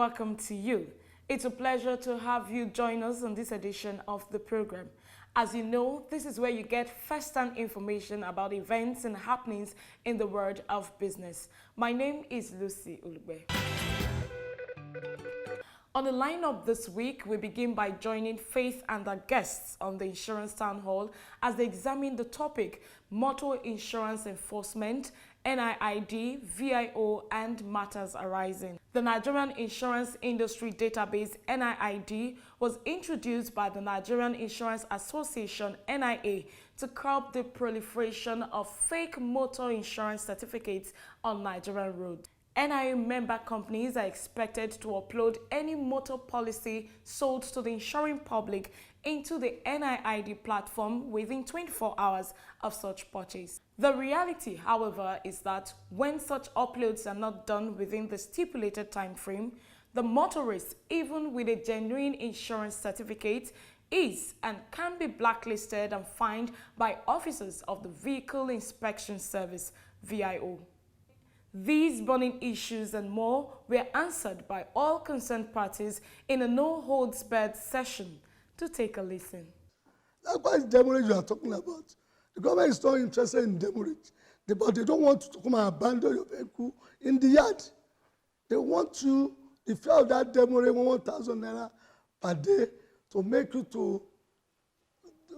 welcome to you. It's a pleasure to have you join us on this edition of the program. As you know, this is where you get first-hand information about events and happenings in the world of business. My name is Lucy Ulugbe. On the lineup this week, we begin by joining Faith and her guests on the Insurance Town Hall as they examine the topic Motor Insurance Enforcement, NIID, VIO, and matters arising. The Nigerian Insurance Industry Database, NIID, was introduced by the Nigerian Insurance Association, NIA, to curb the proliferation of fake motor insurance certificates on Nigerian roads. NIA member companies are expected to upload any motor policy sold to the insuring public into the NIID platform within 24 hours of such purchase. The reality, however, is that when such uploads are not done within the stipulated time frame, the motorist, even with a genuine insurance certificate, is and can be blacklisted and fined by officers of the Vehicle Inspection Service, VIO. These burning issues and more were answered by all concerned parties in a no-holds-barred session. To take a listen. That's why demurrage you are talking about. The government is not interested in demurrage, but they don't want to come and abandon your vehicle in the yard. They want you, if you have that demurrage, 1,000 naira per day, to make you to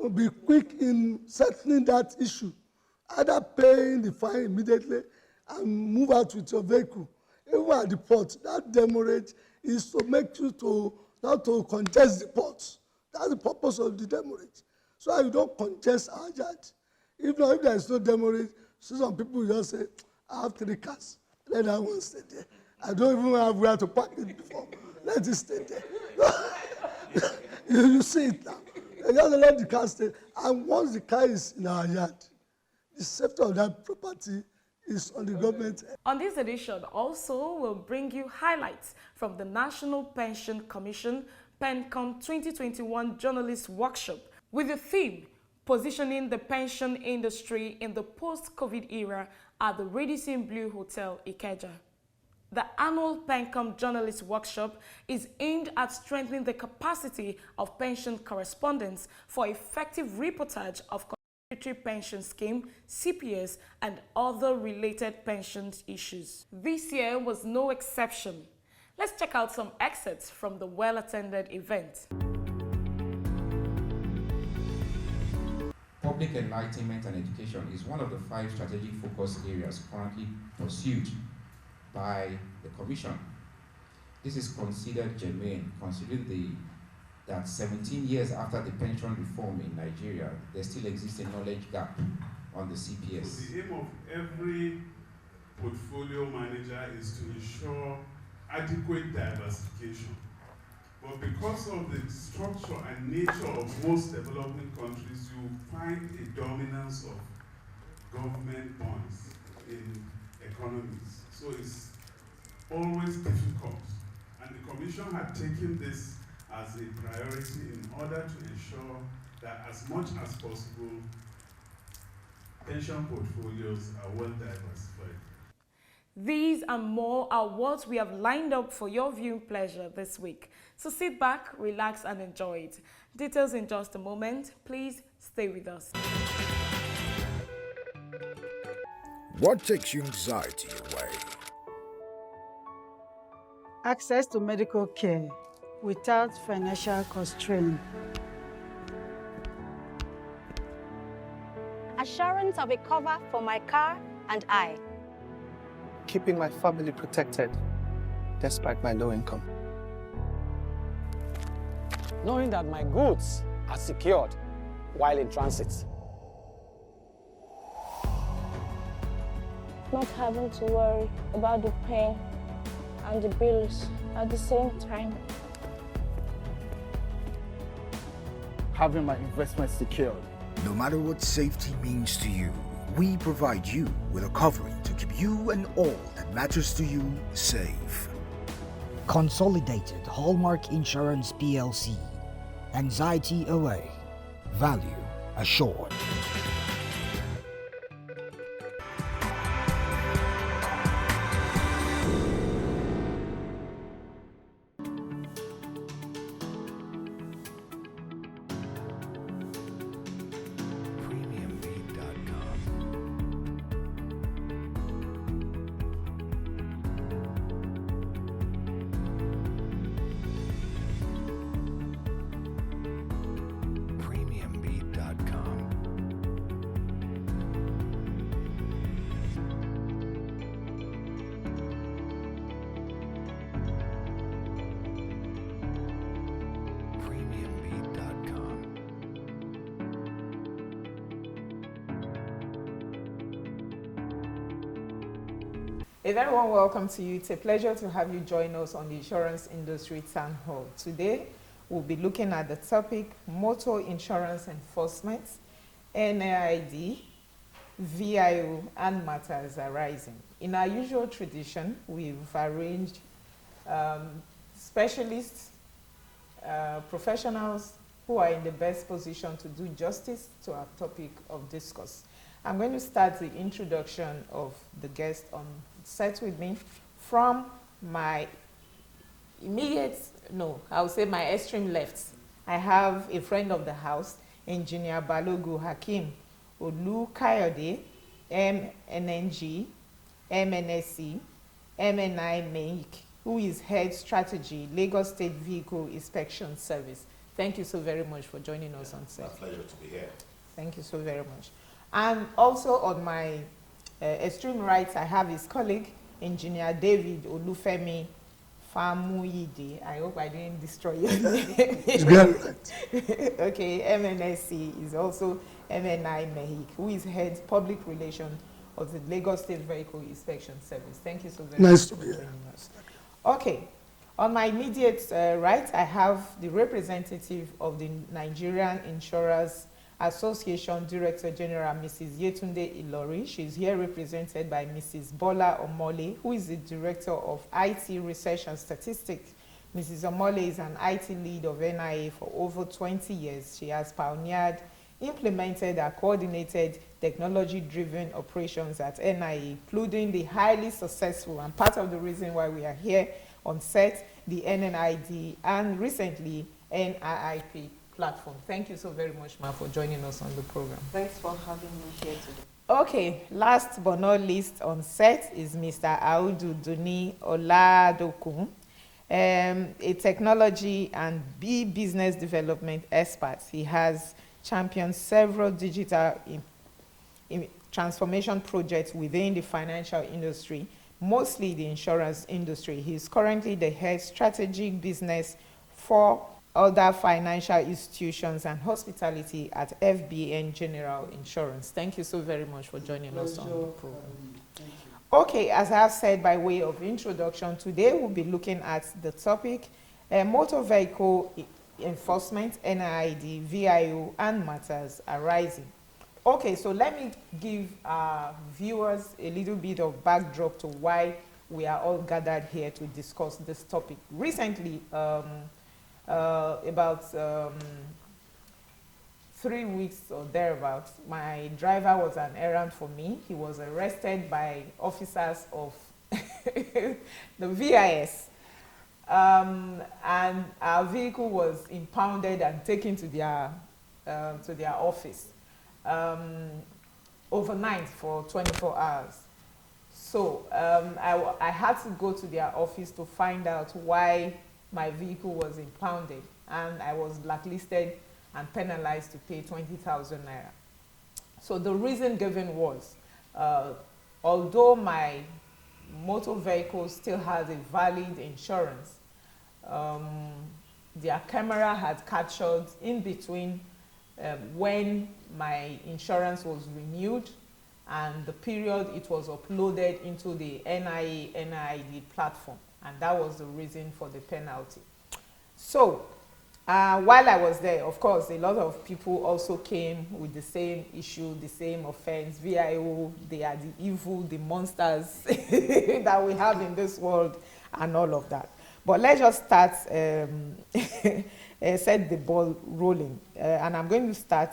be quick in settling that issue. Either paying the fine immediately and move out with your vehicle. Even at the port, that demurrage is to make you to not to congest the ports. That's the purpose of the demurrage. So you don't congest our yard. If there is no demurrage, so some people just say, I have 3 cars. Let that one stay there. I don't even have where to park it before. Let it stay there. you see it now. You just let the car stay. And once the car is in our yard, the safety of that property is on the government. On this edition, also, we'll bring you highlights from the National Pension Commission PenCom 2021 Journalist Workshop with the theme Positioning the Pension Industry in the Post-COVID Era at the Radisson Blu Hotel, Ikeja. The annual PenCom Journalist Workshop is aimed at strengthening the capacity of pension correspondents for effective reportage of pension scheme, CPS, and other related pensions issues. This year was no exception. Let's check out some excerpts from the well-attended event. Public enlightenment and education is one of the 5 strategic focus areas currently pursued by the Commission. This is considered germane, considering that 17 years after the pension reform in Nigeria, there still exists a knowledge gap on the CPS. So the aim of every portfolio manager is to ensure adequate diversification. But because of the structure and nature of most developing countries, you find a dominance of government bonds in economies. So it's always difficult. And the Commission had taken this as a priority in order to ensure that as much as possible, pension portfolios are well diversified. These and more are what we have lined up for your viewing pleasure this week. So sit back, relax, and enjoy it. Details in just a moment. Please stay with us. What takes your anxiety away? Access to medical care without financial constraint. Assurance of a cover for my car and I. Keeping my family protected despite my low income. Knowing that my goods are secured while in transit. Not having to worry about the pain and the bills at the same time. Having my investment secured. No matter what safety means to you, we provide you with a covering to keep you and all that matters to you safe. Consolidated Hallmark Insurance PLC. Anxiety away. Value assured. A very warm welcome to you. It's a pleasure to have you join us on the Insurance Industry Town Hall. Today, we'll be looking at the topic Motor Insurance Enforcement, NID, VIO, and matters arising. In our usual tradition, we've arranged specialists, professionals who are in the best position to do justice to our topic of discourse. I'm going to start the introduction of the guest on set with me from my immediate, no, I would say my extreme left. I have a friend of the house, Engineer Balogu Hakim Olu Kayode, MNNG, MNSC, MNI MEIC, who is Head Strategy, Lagos State Vehicle Inspection Service. Thank you so very much for joining us on set. It's a pleasure to be here. Thank you so very much. And also on my extreme right, I have his colleague, Engineer David Olufemi Famuyide. I hope I didn't destroy your name. Okay, MNSC is also MNI MEIC, who is Head Public Relations of the Lagos State Vehicle Inspection Service. Thank you so very much. Nice to be here. Okay, on my immediate right, I have the representative of the Nigerian Insurers Association Director General, Mrs. Yetunde Ilori. She's here represented by Mrs. Bola Omole, who is the Director of IT Research and Statistics. Mrs. Omole is an IT lead of NIA for over 20 years. She has pioneered, implemented, and coordinated technology-driven operations at NIA, including the highly successful, and part of the reason why we are here on set, the NNID, and recently NIIP platform. Thank you so very much, Ma, for joining us on the program. Thanks for having me here today. Okay, last but not least on set is Mr. Audu Duni Oladokun, a technology and business development expert. He has championed several digital transformation projects within the financial industry, mostly the insurance industry. He is currently the head strategic business for other financial institutions and hospitality at FBN General Insurance. Thank you so very much for joining us on the program. Okay, as I have said by way of introduction, today we'll be looking at the topic motor vehicle enforcement, NID, VIO, and matters arising. Okay, so let me give our viewers a little bit of backdrop to why we are all gathered here to discuss this topic. Recently, about 3 weeks or thereabouts, my driver was an errand for me. He was arrested by officers of the VIS, and our vehicle was impounded and taken to their office overnight for 24 hours. So I had to go to their office to find out why my vehicle was impounded, and I was blacklisted and penalized to pay 20,000 naira. So the reason given was, although my motor vehicle still has a valid insurance, their camera had captured in between when my insurance was renewed and the period it was uploaded into the NIA NID platform, and that was the reason for the penalty. So while I was there, of course, a lot of people also came with the same issue, the same offense. VIO, they are the evil, the monsters that we have in this world and all of that. But let's just start, set the ball rolling. And I'm going to start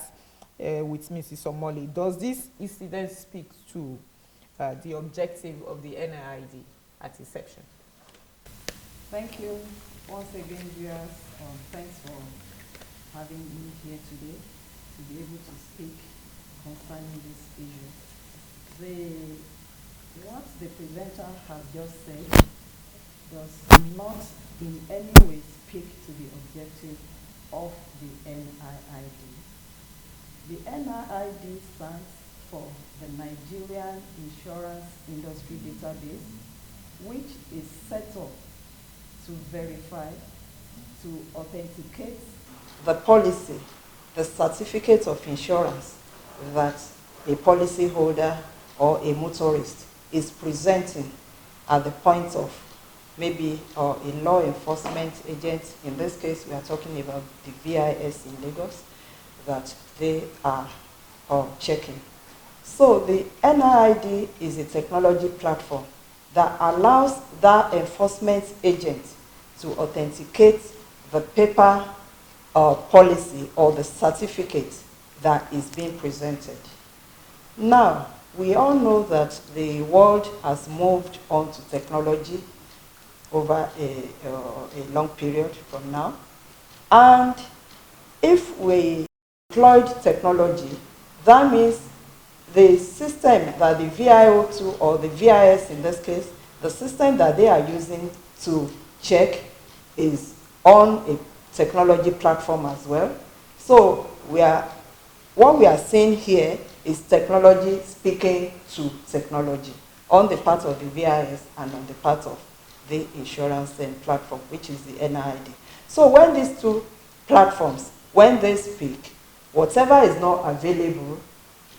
with Mrs. Omole. Does this incident speak to the objective of the NID at inception? Thank you once again, viewers. Thanks for having me here today to be able to speak concerning this issue. What the presenter has just said does not in any way speak to the objective of the NIID. The NIID stands for the Nigerian Insurance Industry Database, which is set up to verify, to authenticate the policy, the certificate of insurance that a policyholder or a motorist is presenting at the point of maybe a law enforcement agent, in this case we are talking about the VIS in Lagos, that they are checking. So the NID is a technology platform that allows that enforcement agent to authenticate the paper policy or the certificate that is being presented. Now, we all know that the world has moved on to technology over a long period from now. And if we deployed technology, that means the system that the VIO2 or the VIS in this case, the system that they are using to check is on a technology platform as well. So what we are seeing here is technology speaking to technology on the part of the VIS and on the part of the insurance platform, which is the NID. So when these two platforms, when they speak, whatever is not available,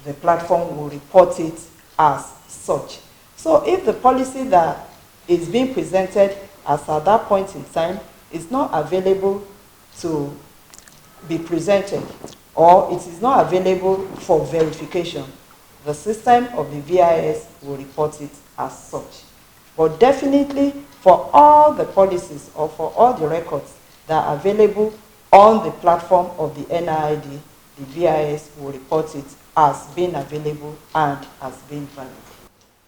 the platform will report it as such. So if the policy that is being presented as at that point in time is not available to be presented, or it is not available for verification, the system of the VIS will report it as such. But definitely for all the policies or for all the records that are available on the platform of the NID, the VIS will report it as being available and as being valid.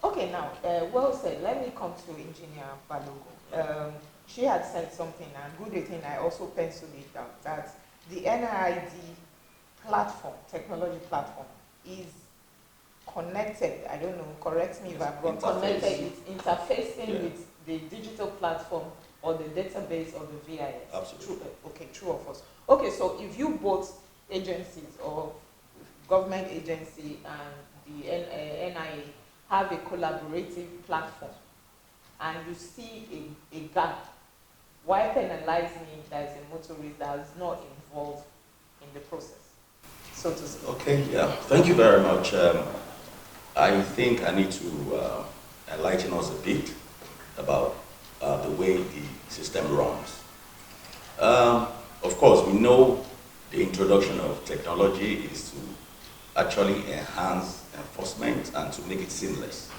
Okay, now, well said. Let me come to Engineer Balogo. She had said something, and good thing I also penciled it down, that the NID platform, technology platform, is connected, I don't know, correct me if I'm wrong, connected, it's interfacing with the digital platform or the database of the VIS. Absolutely. True or false. Okay, so if you both agencies or government agency and the NIA have a collaborative platform and you see a gap, why penalize me as a motorist that is not involved in the process, so to speak? Okay, yeah, thank you very much. I think I need to enlighten us a bit about the way the system runs. Of course, we know the introduction of technology is to actually enhance enforcement and to make it seamless.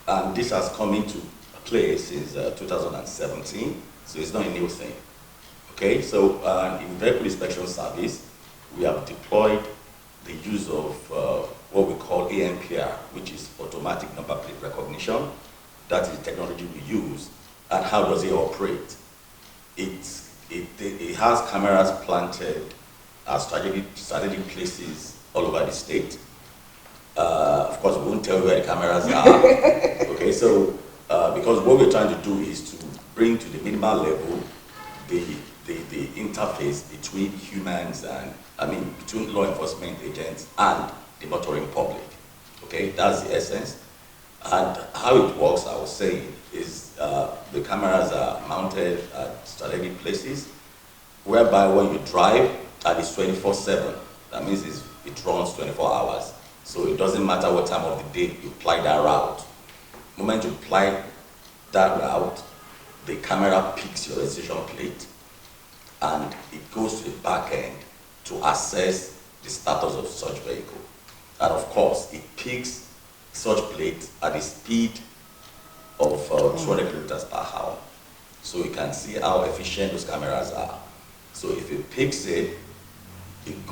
And this has come into play since 2017, so it's not a new thing. Okay, so in Vehicle Inspection Service, we have deployed the use of what we call ANPR, which is automatic number plate recognition. That is the technology we use. And how does it operate? It has cameras planted at strategic places all over the state. Of course, we won't tell you where the cameras are. Okay, so because what we're trying to do is to bring to the minimal level the interface between humans and, between law enforcement agents and the motoring public. Okay, that's the essence. And how it works, I was saying, is the cameras are mounted at strategic places, whereby when you drive, that is 24/7. That means it runs 24 hours. So it doesn't matter what time of the day you apply that route. The moment you apply that route, the camera picks your registration plate and it goes to the back end to assess the status of such vehicle. And of course, it picks such plate at the speed of 200 kilometers per hour. So you can see how efficient those cameras are. So if it picks it, it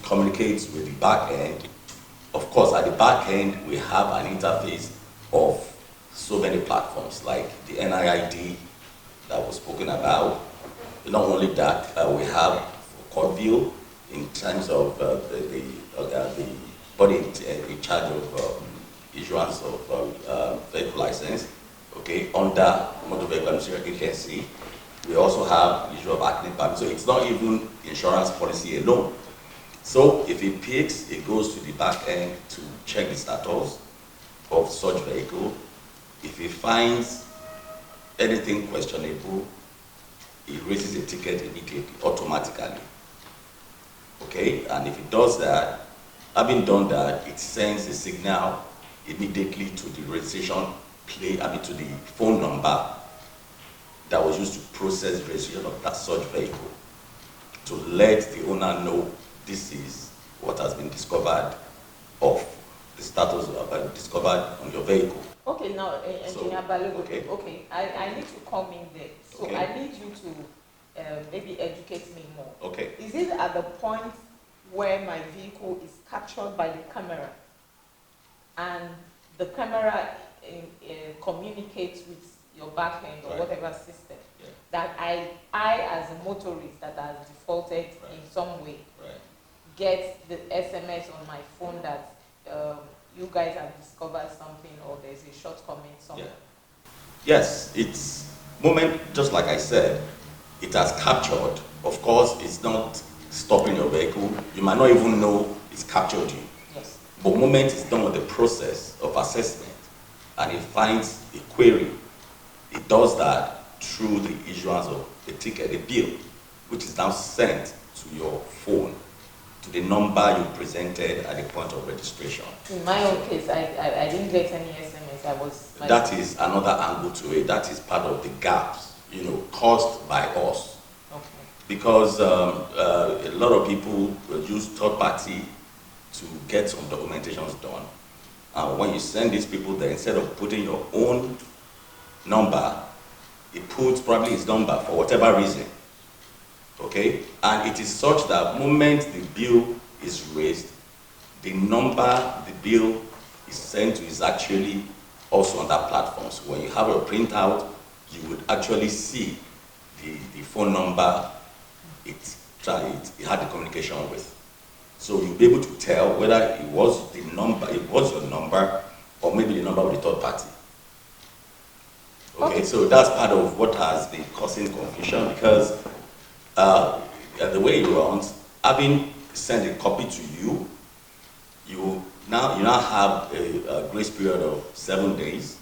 communicates with the back end. Of course, at the back end, we have an interface of so many platforms like the NIID that was spoken about. Not only that, we have court view in terms of the body in charge of issuance of vehicle license, okay, under Motor Vehicle Administration Agency. We also have the issue of accident permit. So it's not even insurance policy alone. So if it picks, it goes to the back end to check the status of such vehicle. If it finds anything questionable, it raises a ticket immediately, automatically. Okay, and if it does that, having done that, it sends a signal immediately to the registration to the phone number that was used to process the registration of that such vehicle, to let the owner know this is what has been discovered of the status discovered on your vehicle. Okay, now, Engineer Balogun, okay, I need to come in there. So Okay. I need you to maybe educate me more. Okay. Is it at the point where my vehicle is captured by the camera and the camera communicates with your backend or Right. whatever system, Yeah. that I as a motorist that has defaulted in some way, Right. get the SMS on my phone that you guys have discovered something or there's a shortcoming somewhere? Yes, it's moment, just like I said, it has captured. Of course, it's not stopping your vehicle. You might not even know it's captured you. Yes. But moment it's done with the process of assessment and it finds a query, it does that through the issuance of a ticket, a bill, which is now sent to your phone, to the number you presented at the point of registration. In my own case, I didn't get any SMS. That is another angle to it. That is part of the gaps, caused by us. Okay. Because a lot of people use third party to get some documentations done. And when you send these people there, instead of putting your own number, it puts probably his number for whatever reason. Okay? And it is such that moment the bill is raised, the number the bill is sent to is actually also on that platform. So when you have a printout, you would actually see the phone number it had the communication with. So you'll be able to tell whether it was your number, or maybe the number of the third party. Okay, so that's part of what has been causing confusion, because the way it runs, having sent a copy to you, you now have a grace period of 7 days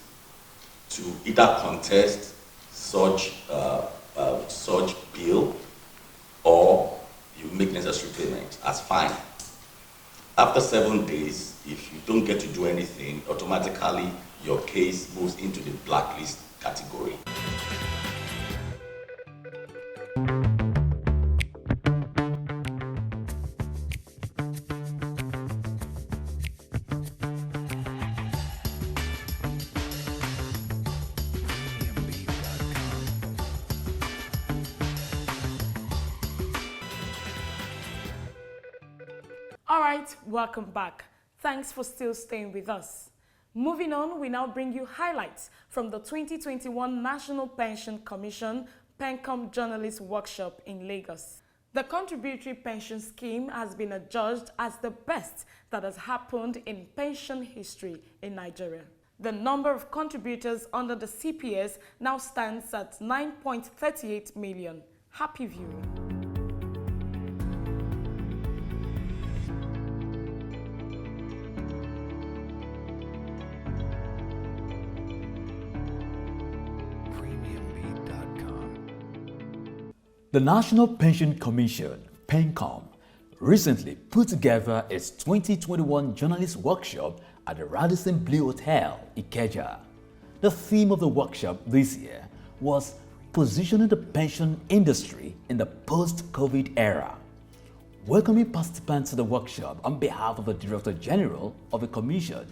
to either contest such bill, or you make necessary payments as fine. After 7 days, if you don't get to do anything, automatically your case moves into the blacklist category. All right, welcome back. Thanks for still staying with us. Moving on, we now bring you highlights from the 2021 National Pension Commission PENCOM Journalist Workshop in Lagos. The contributory pension scheme has been adjudged as the best that has happened in pension history in Nigeria. The number of contributors under the CPS now stands at 9.38 million. Happy viewing. The National Pension Commission, PENCOM, recently put together its 2021 Journalist Workshop at the Radisson Blu Hotel, Ikeja. The theme of the workshop this year was positioning the pension industry in the post-COVID era. Welcoming participants to the workshop on behalf of the Director General of the Commission,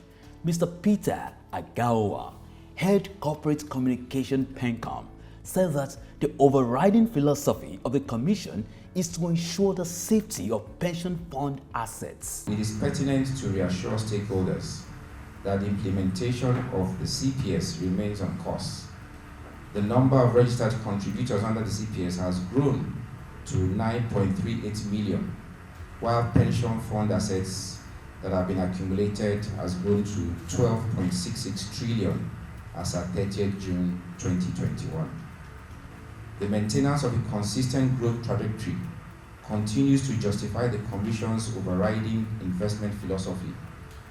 Mr. Peter Agawa, Head Corporate Communication PENCOM, said that the overriding philosophy of the Commission is to ensure the safety of pension fund assets. It is pertinent to reassure stakeholders that the implementation of the CPS remains on course. The number of registered contributors under the CPS has grown to 9.38 million, while pension fund assets that have been accumulated has grown to 12.66 trillion as at 30th June 2021. The maintenance of a consistent growth trajectory continues to justify the Commission's overriding investment philosophy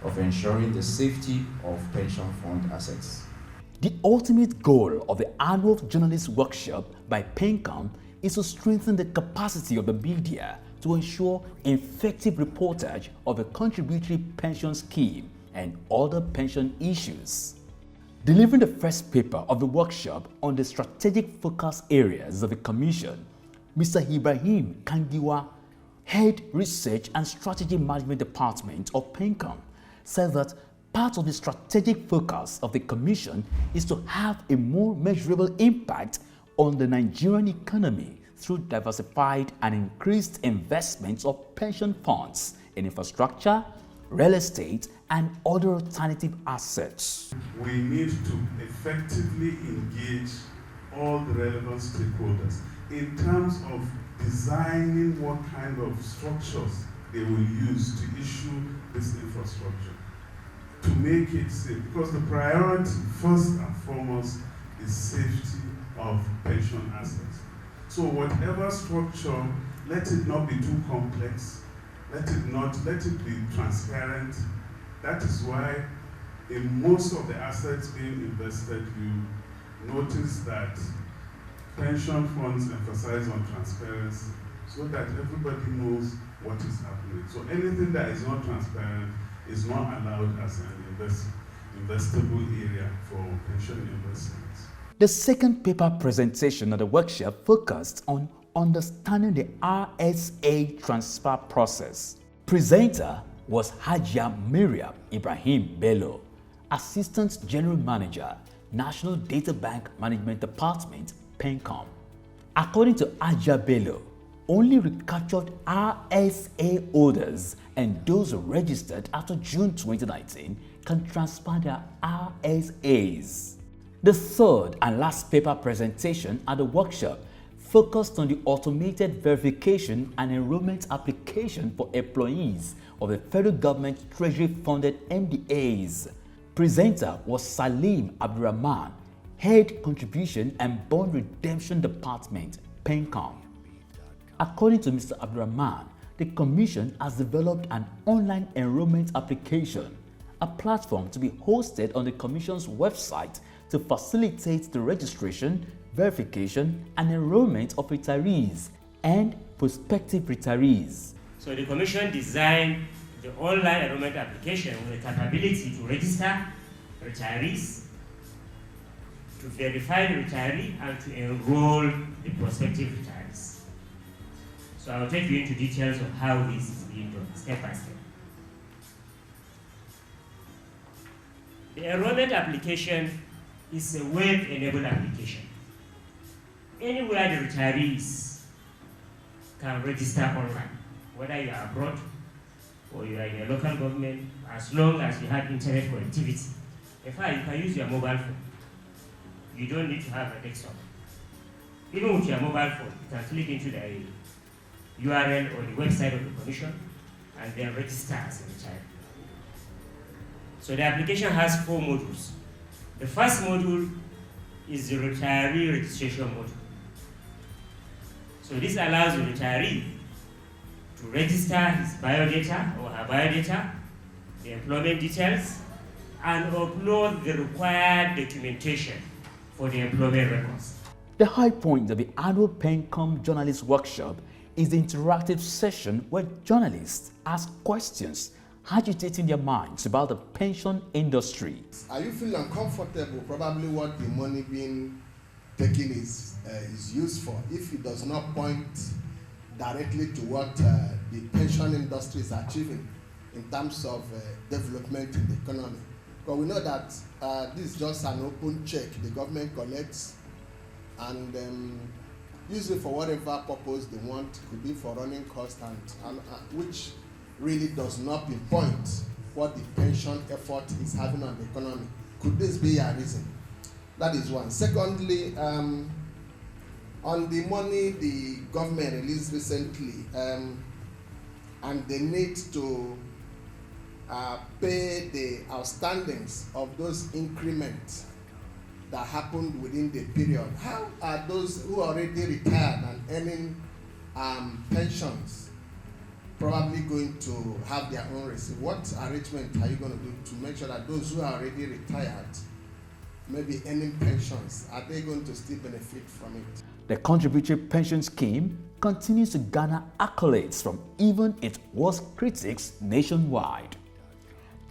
of ensuring the safety of pension fund assets. The ultimate goal of the annual journalist workshop by PENCOM is to strengthen the capacity of the media to ensure effective reportage of the contributory pension scheme and other pension issues. Delivering the first paper of the workshop on the strategic focus areas of the Commission, Mr. Ibrahim Kangiwa, Head Research and Strategy Management Department of PENCOM, said that part of the strategic focus of the Commission is to have a more measurable impact on the Nigerian economy through diversified and increased investments of pension funds in infrastructure, real estate, and other alternative assets. We need to effectively engage all the relevant stakeholders in terms of designing what kind of structures they will use to issue this infrastructure, to make it safe, because the priority first and foremost is safety of pension assets. So whatever structure, let it not be too complex, let it be transparent. That is why in most of the assets being invested, you notice that pension funds emphasize on transparency so that everybody knows what is happening. So anything that is not transparent is not allowed as an investable area for pension investments. The second paper presentation of the workshop focused on understanding the RSA transfer process. Presenter was Hajia Miriam Ibrahim Bello, Assistant General Manager, National Data Bank Management Department, PENCOM. According to Hajia Bello, only recaptured RSA holders and those registered after June 2019 can transfer their RSAs. The third and last paper presentation at the workshop focused on the automated verification and enrollment application for employees of the federal government treasury-funded MDAs. Presenter was Salim Abdurrahman, Head Contribution and Bond Redemption Department, PENCOM. According to Mr. Abdurrahman, the Commission has developed an online enrollment application, a platform to be hosted on the Commission's website to facilitate the registration, verification, and enrollment of retirees and prospective retirees. So the Commission designed the online enrollment application with the capability to register retirees, to verify the retiree, and to enroll the prospective retirees. So I'll take you into details of how this is being done, step by step. The enrollment application is a web-enabled application. Anywhere the retirees can register online, whether you are abroad or you are in a local government, as long as you have internet connectivity. In fact, you can use your mobile phone. You don't need to have a desktop. Even with your mobile phone, you can click into the URL or the website of the Commission and then register as a retiree. So the application has 4 modules. The first module is the retiree registration module. So this allows the retiree to register his biodata or her biodata, the employment details, and upload the required documentation for the employment records. The high point of the annual PENCOM Journalist Workshop is the interactive session where journalists ask questions agitating their minds about the pension industry. Are you feeling uncomfortable probably what the money being taken is used for if it does not point directly to what the pension industry is achieving in terms of development in the economy? Because we know that this is just an open check the government collects and use it for whatever purpose they want. It could be for running costs and which really does not pinpoint what the pension effort is having on the economy. Could this be a reason? That is one. Secondly, on the money the government released recently and the need to pay the outstandings of those increments that happened within the period, how are those who are already retired and earning pensions probably going to have their own receipt? What arrangement are you going to do to make sure that those who are already retired, maybe earning pensions, are they going to still benefit from it? The contributory pension scheme continues to garner accolades from even its worst critics nationwide.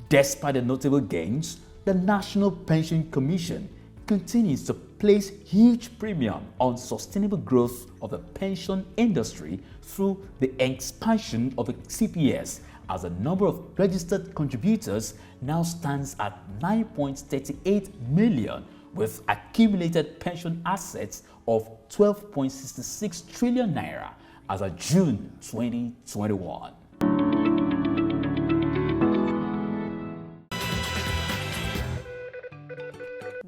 Despite the notable gains, The National Pension Commission continues to place huge premium on sustainable growth of the pension industry through the expansion of the CPS, as the number of registered contributors now stands at 9.38 million, with accumulated pension assets of 12.66 trillion naira as of June 2021.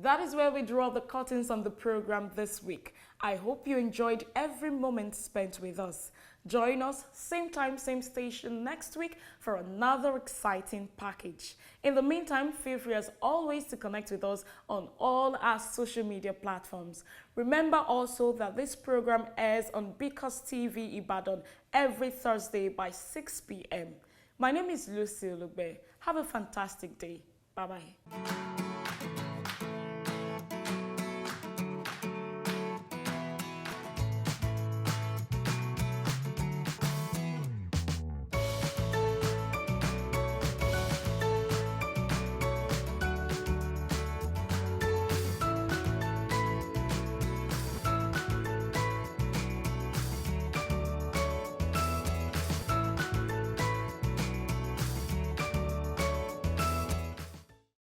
That is where we draw the curtains on the program this week. I hope you enjoyed every moment spent with us. Join us same time, same station next week for another exciting package. In the meantime, feel free as always to connect with us on all our social media platforms. Remember also that this program airs on Because TV Ibadan every Thursday by 6 p.m. My name is Lucy Olugbe. Have a fantastic day. Bye-bye.